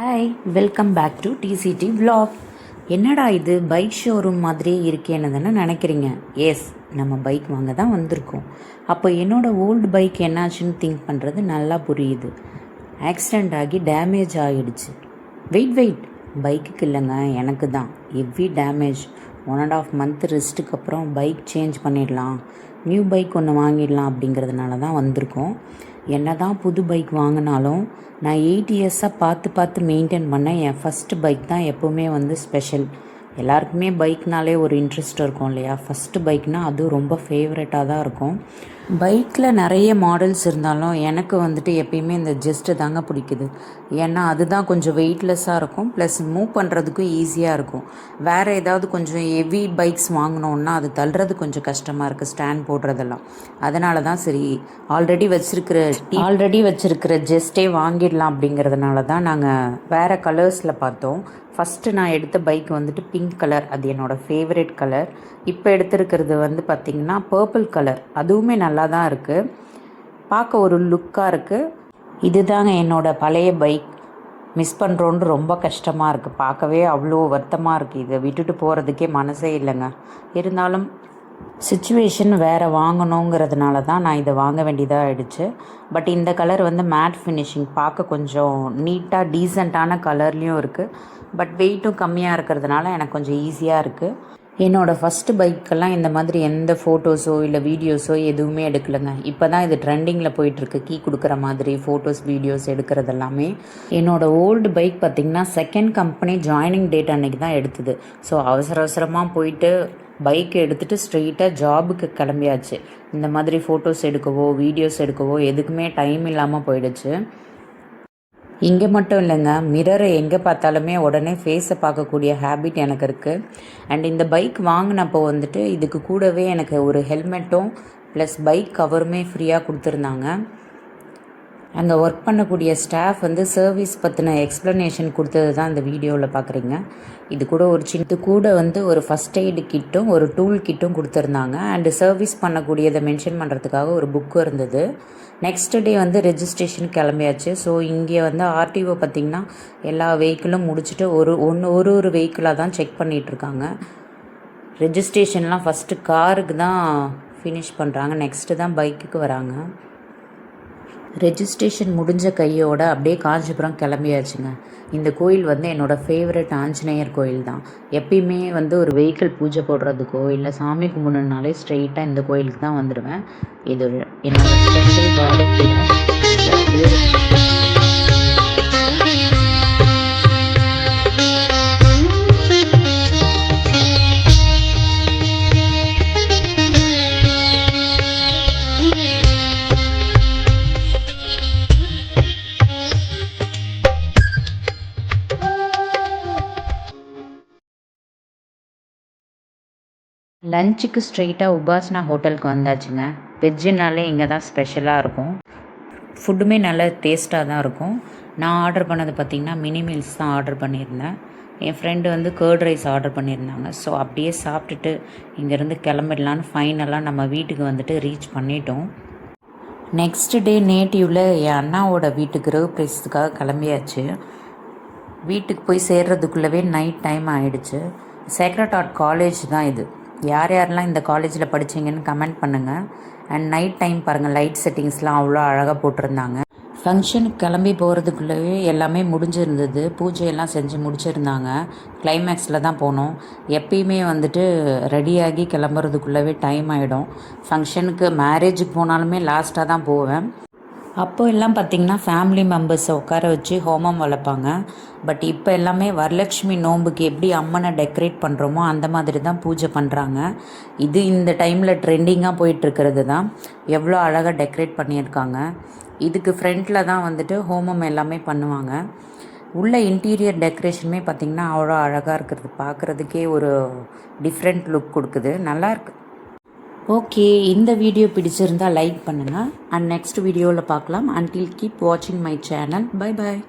Hi, welcome back to டிசிடி vlog. என்னடா இது பைக் ஷோரூம் மாதிரியே இருக்கேன்னு தானே நினைக்கிறீங்க. எஸ், நம்ம பைக் வாங்க தான் வந்திருக்கோம். அப்போ என்னோடய ஓல்டு பைக் என்னாச்சுன்னு திங்க் பண்ணுறது நல்லா புரியுது. ஆக்சிடெண்ட் ஆகி டேமேஜ் ஆகிடுச்சு. வெயிட் பைக்குக்கு இல்லைங்க, எனக்கு தான் ஹெவி டேமேஜ். 1.5 month ரெஸ்ட்டுக்கு அப்புறம் பைக் சேஞ்ச் பண்ணிடலாம், நியூ பைக் ஒன்று வாங்கிடலாம் அப்படிங்கிறதுனால தான் வந்திருக்கோம். என்ன தான் புது பைக் வாங்கினாலும் நான் 8 இயர்ஸாக பார்த்து மெயின்டைன் பண்ண என் ஃபஸ்ட்டு பைக் தான் எப்போவுமே ஸ்பெஷல். எல்லாருக்குமே பைக்னாலே ஒரு இன்ட்ரெஸ்ட் இருக்கும் இல்லையா. ஃபஸ்ட்டு பைக்னால் அதுவும் ரொம்ப ஃபேவரட்டாக தான் இருக்கும். பைக்கில் நிறைய மாடல்ஸ் இருந்தாலும் எனக்கு எப்பயுமே இந்த ஜெஸ்ட்டு தாங்க பிடிக்குது. ஏன்னா அதுதான் கொஞ்சம் வெயிட்லெஸ்ஸாக இருக்கும், ப்ளஸ் மூவ் பண்ணுறதுக்கும் ஈஸியாக இருக்கும். வேறு ஏதாவது கொஞ்சம் ஹெவி பைக்ஸ் வாங்கினோன்னா அது தள்ளுறது கொஞ்சம் கஷ்டமாக இருக்குது, ஸ்டாண்ட் போடுறதெல்லாம். அதனால தான் சரி ஆல்ரெடி வச்சுருக்கிற ஜெஸ்ட்டே வாங்கிடலாம் அப்படிங்கிறதுனால தான் நாங்கள் வேறு கலர்ஸில் பார்த்தோம். ஃபஸ்ட்டு நான் எடுத்த பைக் பிங்க் கலர், அது என்னோடய ஃபேவரட் கலர். இப்போ எடுத்துருக்கிறது பார்த்திங்கன்னா பர்பிள் கலர், அதுவுமே நல்லா தான் இருக்குது, பார்க்க ஒரு லுக்காக இருக்குது. இதுதாங்க என்னோடய பழைய பைக். மிஸ் பண்ணுறோன்னு ரொம்ப கஷ்டமாக இருக்குது, பார்க்கவே அவ்வளோ வருத்தமாக இருக்குது. இதை விட்டுட்டு போகிறதுக்கே மனசே இல்லைங்க. இருந்தாலும் சுச்சுவேஷன் வேறு வாங்கணுங்கிறதுனால தான் நான் இதை வாங்க வேண்டியதாக ஆகிடுச்சு. பட் இந்த கலர் மேட் ஃபினிஷிங், பார்க்க கொஞ்சம் நீட்டாக டீசெண்டான கலர்லேயும் இருக்குது. பட் வெயிட்டும் கம்மியாக இருக்கிறதுனால எனக்கு கொஞ்சம் ஈஸியாக இருக்குது. என்னோடய ஃபஸ்ட்டு பைக்கெல்லாம் இந்த மாதிரி எந்த ஃபோட்டோஸோ இல்லை வீடியோஸோ எதுவுமே எடுக்கலைங்க. இப்போ தான் இது ட்ரெண்டிங்கில் போயிட்டுருக்கு, கீ கொடுக்குற மாதிரி ஃபோட்டோஸ் வீடியோஸ் எடுக்கிறது எல்லாமே. என்னோடய ஓல்டு பைக் பார்த்திங்கன்னா செகண்ட் கம்பெனி ஜாயினிங் டேட் அன்றைக்கி தான் எடுத்தது. ஸோ அவசரமாக போயிட்டு பைக் எடுத்துகிட்டு ஸ்ட்ரெயிட்டாக ஜாபுக்கு கிளம்பியாச்சு. இந்த மாதிரி ஃபோட்டோஸ் எடுக்கவோ வீடியோஸ் எடுக்கவோ எதுக்குமே டைம் இல்லாமல் போயிடுச்சு. இங்கே மட்டும் இல்லைங்க, மிரரை எங்கே பார்த்தாலுமே உடனே ஃபேஸை பார்க்கக்கூடிய ஹேபிட் எனக்கு இருக்குது. அண்ட் இந்த பைக் வாங்கினப்போ இதுக்கு கூடவே எனக்கு ஒரு ஹெல்மெட்டும் ப்ளஸ் பைக் கவருமே ஃப்ரீயாக கொடுத்துருந்தாங்க. அங்கே ஒர்க் பண்ணக்கூடிய ஸ்டாஃப் சர்வீஸ் பற்றின எக்ஸ்ப்ளனேஷன் கொடுத்தது தான் இந்த வீடியோவில் பார்க்குறீங்க. இது கூட ஒரு ஃபஸ்ட் எய்டு கிட்டும் ஒரு டூல் கிட்டும் கொடுத்துருந்தாங்க. அண்டு சர்வீஸ் பண்ணக்கூடியதை மென்ஷன் பண்ணுறதுக்காக ஒரு புக்கும் இருந்தது. நெக்ஸ்ட் டே ரெஜிஸ்ட்ரேஷன் கிளம்பியாச்சு. ஸோ இங்கே ஆர்டிஓ பார்த்திங்கன்னா எல்லா வெஹிக்கிளும் முடிச்சுட்டு ஒரு வெஹிக்கிளாக தான் செக் பண்ணிகிட்ருக்காங்க. ரெஜிஸ்ட்ரேஷன்லாம் ஃபஸ்ட்டு காருக்கு தான் ஃபினிஷ் பண்ணுறாங்க, நெக்ஸ்ட்டு தான் பைக்குக்கு வராங்க. ரெஜிஸ்ட்ரேஷன் முடிஞ்ச கையோடு அப்படியே காஞ்சிபுரம் கிளம்பியாச்சுங்க. இந்த கோயில் என்னோடய ஃபேவரட் ஆஞ்சநேயர் கோயில் தான். எப்பயுமே ஒரு வெஹிக்கிள் பூஜை போடுறதுக்கோ இல்லை சாமி கும்பிடணுனாலே ஸ்ட்ரெயிட்டாக இந்த கோயிலுக்கு தான் வந்துடுவேன். இது என்னோடய ஸ்பெஷல் கார்டும் கூட. லஞ்சுக்கு ஸ்ட்ரெயிட்டாக உபாசனா ஹோட்டலுக்கு வந்தாச்சுங்க. வெஜ்ஜுனாலே இங்கே தான் ஸ்பெஷலாக இருக்கும். ஃபுட்டுமே நல்ல டேஸ்ட்டாக தான் இருக்கும். நான் ஆர்டர் பண்ணது பார்த்திங்கன்னா மினி மீல்ஸ் தான் ஆர்டர் பண்ணியிருந்தேன். என் ஃப்ரெண்டு கர்ட் ரைஸ் ஆர்டர் பண்ணியிருந்தாங்க. ஸோ அப்படியே சாப்பிட்டுட்டு இங்கேருந்து கிளம்பிடலான்னு ஃபைனலாக நம்ம வீட்டுக்கு ரீச் பண்ணிட்டோம். நெக்ஸ்ட் டே நேட்டிவில் என் அண்ணாவோட வீட்டுக்கு கிரக பிரவேசத்துக்காக கிளம்பியாச்சு. வீட்டுக்கு போய் சேர்றதுக்குள்ளவே நைட் டைம் ஆகிடுச்சு. சேக்ரட் ஹார்ட் காலேஜ் தான் இது. யாரெல்லாம் இந்த காலேஜில் படித்தீங்கன்னு கமெண்ட் பண்ணுங்கள். அண்ட் நைட் டைம் பாருங்கள், லைட் செட்டிங்ஸ்லாம் அவ்வளோ அழகாக போட்டிருந்தாங்க. ஃபங்க்ஷனுக்கு கிளம்பி போகிறதுக்குள்ளவே எல்லாமே முடிஞ்சிருந்தது. பூஜையெல்லாம் செஞ்சு முடிச்சிருந்தாங்க. கிளைமேக்ஸில் தான் போனோம். எப்பயுமே ரெடியாகி கிளம்புறதுக்குள்ளவே டைம் ஆகிடும். ஃபங்க்ஷனுக்கு மேரேஜுக்கு போனாலுமே லாஸ்ட்டாக தான் போவேன். அப்போ எல்லாம் பார்த்திங்கன்னா ஃபேமிலி மெம்பர்ஸை உட்கார வச்சு ஹோமம் வளர்ப்பாங்க. பட் இப்போ எல்லாமே வரலட்சுமி நோம்புக்கு எப்படி அம்மனை டெக்கரேட் பண்ணுறோமோ அந்த மாதிரி தான் பூஜை பண்ணுறாங்க. இது இந்த டைமில் ட்ரெண்டிங்காக போயிட்டுருக்கிறது தான். எவ்வளோ அழகாக டெக்கரேட் பண்ணியிருக்காங்க. இதுக்கு ஃப்ரண்ட்டில் தான் ஹோமம் எல்லாமே பண்ணுவாங்க. உள்ள இன்டீரியர் டெக்கரேஷனுமே பார்த்திங்கன்னா அவ்வளோ அழகாக இருக்கிறது, பார்க்குறதுக்கே ஒரு டிஃப்ரெண்ட் லுக் கொடுக்குது, நல்லாயிருக்கு. ஓகே, இந்த வீடியோ பிடிச்சிருந்தால் லைக் பண்ணுங்கள். அண்ட் நெக்ஸ்ட் வீடியோவில் பார்க்கலாம். அன்டில் கீப் வாட்சிங் மை சேனல். Bye bye.